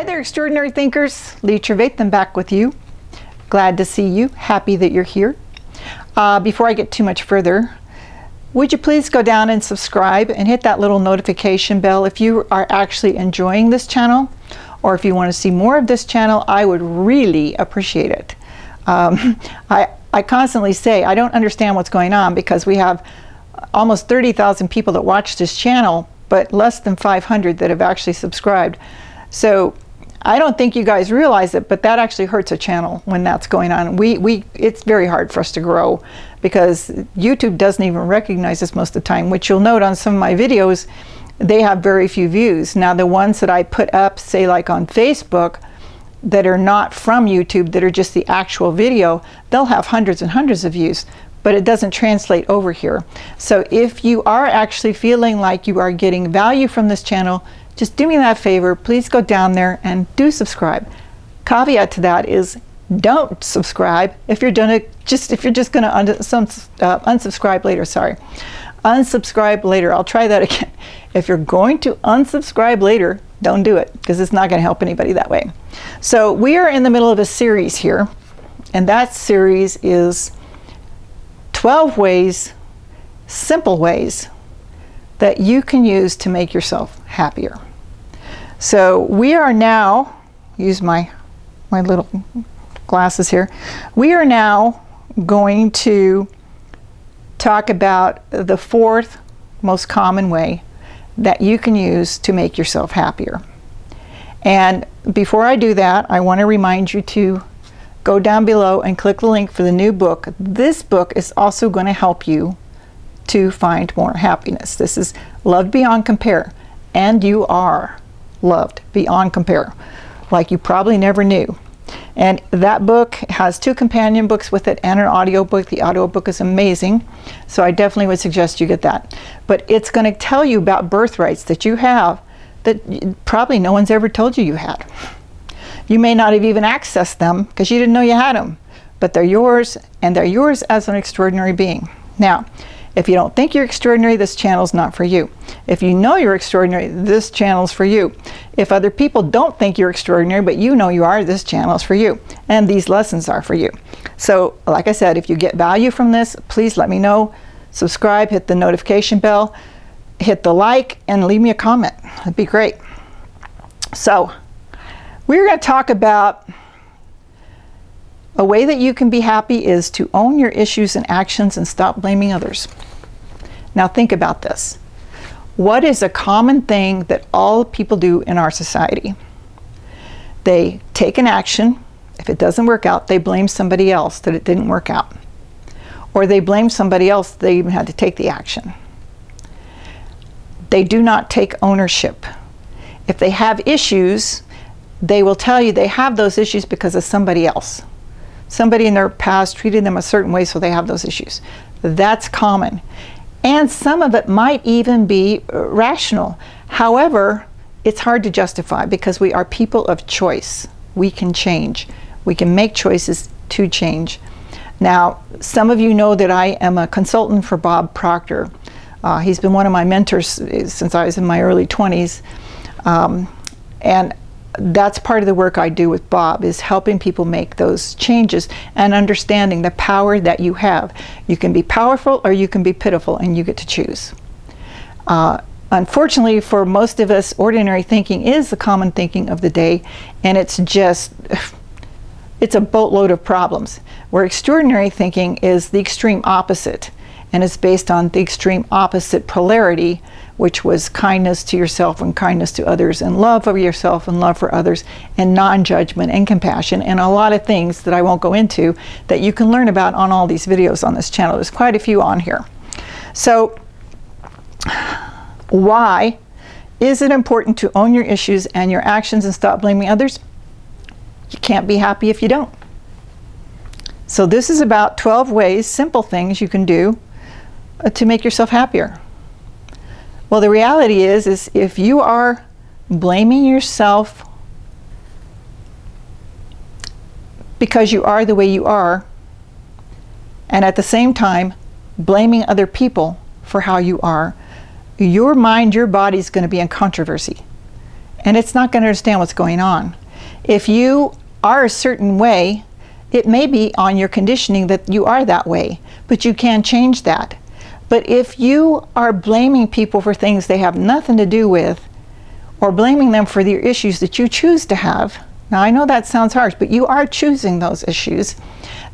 Hi there, extraordinary thinkers. Lee Travathan back with you. Glad to see you. Happy that you're here. Before I get too much further, would you please go down and subscribe and hit that little notification bell if you are actually enjoying this channel, or if you want to see more of this channel, I would really appreciate it. I constantly say I don't understand what's going on because we have almost 30,000 people that watch this channel, but less than 500 that have actually subscribed. So I don't think you guys realize it, but that actually hurts a channel when that's going on. It's very hard for us to grow because YouTube doesn't even recognize us most of the time, which you'll note on some of my videos, they have very few views. Now the ones that I put up, say like on Facebook, that are not from YouTube, that are just the actual video, they'll have hundreds and hundreds of views, but it doesn't translate over here. So if you are actually feeling like you are getting value from this channel, just do me that favor, please go down there and do subscribe. Caveat to that is don't subscribe if you're just gonna unsubscribe later, sorry. Unsubscribe later, I'll try that again. If you're going to unsubscribe later, don't do it because it's not gonna help anybody that way. So we are in the middle of a series here, and that series is 12 ways, simple ways that you can use to make yourself happier. So we are now, use my little glasses here, we are now going to talk about the fourth most common way that you can use to make yourself happier. And before I do that, I want to remind you to go down below and click the link for the new book. This book is also going to help you to find more happiness. This is Loved Beyond Compare, and you are loved beyond compare, like you probably never knew. And that book has 2 companion books with it and an audio book. The audio book is amazing, so I definitely would suggest you get that. But it's going to tell you about birthrights that you have that probably no one's ever told you you had. You may not have even accessed them because you didn't know you had them, but they're yours, and they're yours as an extraordinary being. Now, if you don't think you're extraordinary, this channel's not for you. If you know you're extraordinary, this channel's for you. If other people don't think you're extraordinary, but you know you are, this channel's for you. And these lessons are for you. So, like I said, if you get value from this, please let me know. Subscribe, hit the notification bell, hit the like, and leave me a comment. That'd be great. So, we're going to talk about a way that you can be happy is to own your issues and actions and stop blaming others. Now think about this. What is a common thing that all people do in our society? They take an action. If it doesn't work out, they blame somebody else that it didn't work out. Or they blame somebody else that they even had to take the action. They do not take ownership. If they have issues, they will tell you they have those issues because of somebody else. Somebody in their past treated them a certain way, so they have those issues. That's common. And some of it might even be rational. However, it's hard to justify because we are people of choice. We can change. We can make choices to change. Now, some of you know that I am a consultant for Bob Proctor. He's been one of my mentors since I was in my early 20s. And that's part of the work I do with Bob, is helping people make those changes and understanding the power that you have. You can be powerful or you can be pitiful, and you get to choose. Unfortunately, for most of us, ordinary thinking is the common thinking of the day, and it's a boatload of problems. Where extraordinary thinking is the extreme opposite, and it's based on the extreme opposite polarity, which was kindness to yourself and kindness to others, and love for yourself and love for others, and non-judgment and compassion, and a lot of things that I won't go into that you can learn about on all these videos on this channel. There's quite a few on here. So, why is it important to own your issues and your actions and stop blaming others? You can't be happy if you don't. So this is about 12 ways, simple things you can do to make yourself happier. Well, the reality is if you are blaming yourself because you are the way you are, and at the same time blaming other people for how you are, your mind, your body is going to be in controversy. and it's not going to understand what's going on. If you are a certain way, it may be on your conditioning that you are that way, but you can change that. But if you are blaming people for things they have nothing to do with, or blaming them for the issues that you choose to have, now I know that sounds harsh, but you are choosing those issues,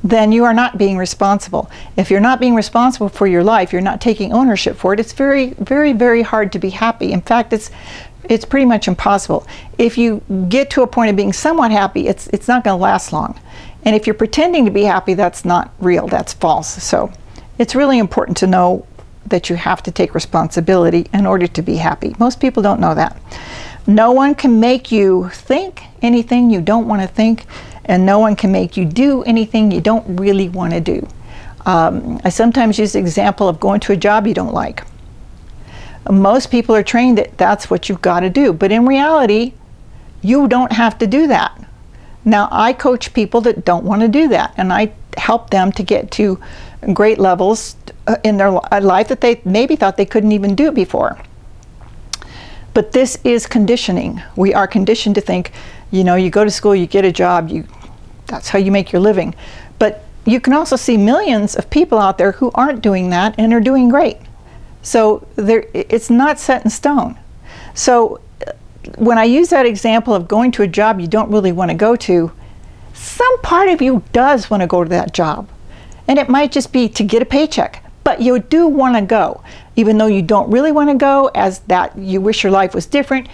then you are not being responsible. If you're not being responsible for your life, you're not taking ownership for it, it's very, very, very hard to be happy. In fact, it's pretty much impossible. If you get to a point of being somewhat happy, it's not going to last long. And if you're pretending to be happy, that's not real, that's false. So it's really important to know that you have to take responsibility in order to be happy. Most people don't know that. No one can make you think anything you don't want to think, and no one can make you do anything you don't really want to do. I sometimes use the example of going to a job you don't like. Most people are trained that that's what you've got to do, but in reality, you don't have to do that. Now, I coach people that don't want to do that, and I help them to get to great levels in their life that they maybe thought they couldn't even do before. But this is conditioning. We are conditioned to think, you know, you go to school, you get a job, that's how you make your living. But you can also see millions of people out there who aren't doing that and are doing great. So it's not set in stone. So when I use that example of going to a job you don't really want to go to, some part of you does want to go to that job. And it might just be to get a paycheck, but you do want to go. Even though you don't really want to go, as that you wish your life was different,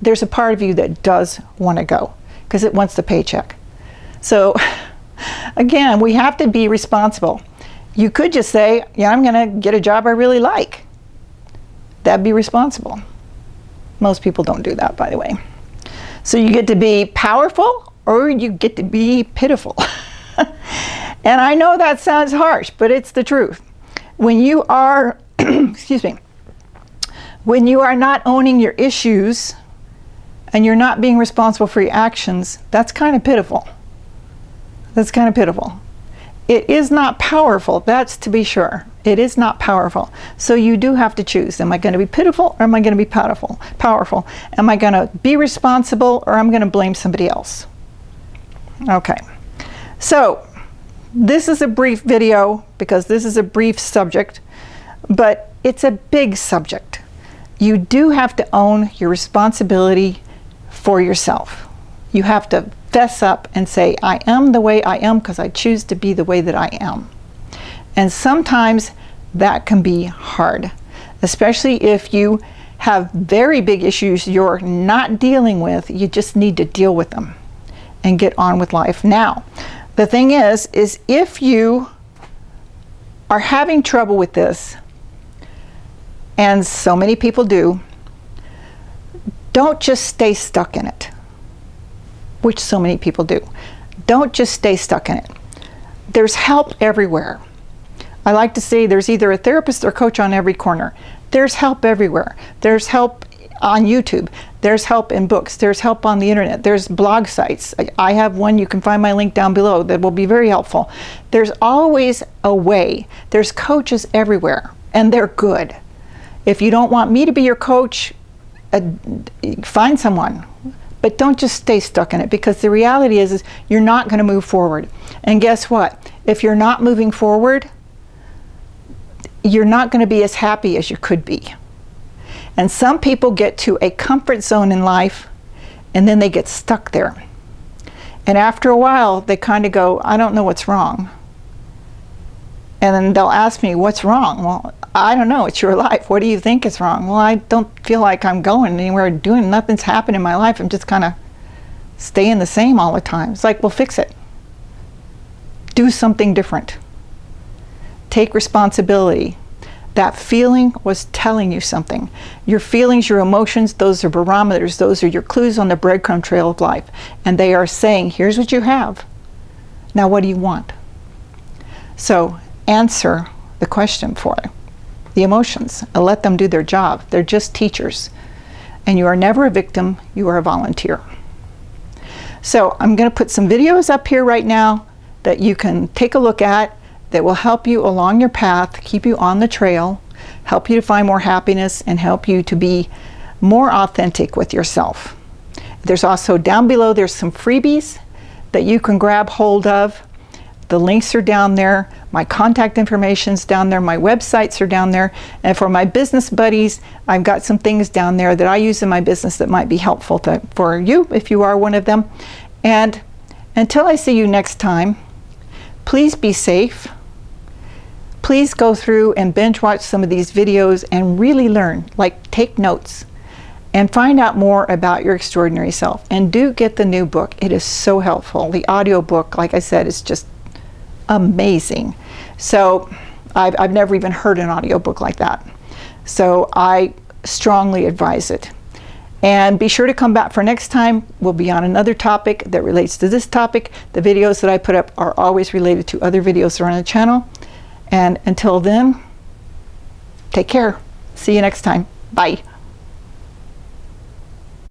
there's a part of you that does want to go because it wants the paycheck. So again, we have to be responsible. You could just say, yeah, I'm going to get a job I really like. That'd be responsible. Most people don't do that, by the way. So you get to be powerful or you get to be pitiful. And I know that sounds harsh, but it's the truth. When you are, excuse me, when you are not owning your issues and you're not being responsible for your actions, that's kind of pitiful. That's kind of pitiful. It is not powerful, that's to be sure. It is not powerful. So you do have to choose. Am I going to be pitiful or am I going to be powerful? Am I going to be responsible or am I going to blame somebody else? Okay. So this is a brief video because this is a brief subject, but it's a big subject. You do have to own your responsibility for yourself. You have to fess up and say, I am the way I am because I choose to be the way that I am. And sometimes that can be hard, especially if you have very big issues you're not dealing with. You just need to deal with them and get on with life. Now, the thing is if you are having trouble with this, and so many people do, don't just stay stuck in it, which so many people do. Don't just stay stuck in it. There's help everywhere. I like to say there's either a therapist or coach on every corner. There's help everywhere. There's help on YouTube. There's help in books. There's help on the internet. There's blog sites. I have one, you can find my link down below, that will be very helpful. There's always a way. There's coaches everywhere, and they're good. If you don't want me to be your coach, find someone. But don't just stay stuck in it, because the reality is you're not going to move forward. And guess what? If you're not moving forward, you're not going to be as happy as you could be. And some people get to a comfort zone in life and then they get stuck there. And after a while, they kind of go, I don't know what's wrong. And then they'll ask me, what's wrong? Well, I don't know, it's your life. What do you think is wrong? Well, I don't feel like I'm going anywhere, nothing's happened in my life. I'm just kind of staying the same all the time. It's like, well, fix it. Do something different. Take responsibility. That feeling was telling you something. Your feelings, your emotions, those are barometers. Those are your clues on the breadcrumb trail of life. And they are saying, here's what you have. Now what do you want? So answer the question for the emotions and let them do their job. They're just teachers. And you are never a victim, you are a volunteer. So I'm going to put some videos up here right now that you can take a look at that will help you along your path, keep you on the trail, help you to find more happiness, and help you to be more authentic with yourself. There's also down below, there's some freebies that you can grab hold of. The links are down there. My contact information's down there. My websites are down there. And for my business buddies, I've got some things down there that I use in my business that might be helpful for you if you are one of them. And until I see you next time, please be safe. Please go through and binge watch some of these videos and really learn, like take notes and find out more about your extraordinary self. And do get the new book. It is so helpful. The audio book, like I said, is just amazing. So I've never even heard an audiobook like that. So I strongly advise it. And be sure to come back for next time. We'll be on another topic that relates to this topic. The videos that I put up are always related to other videos that are on the channel. And until then, take care. See you next time. Bye.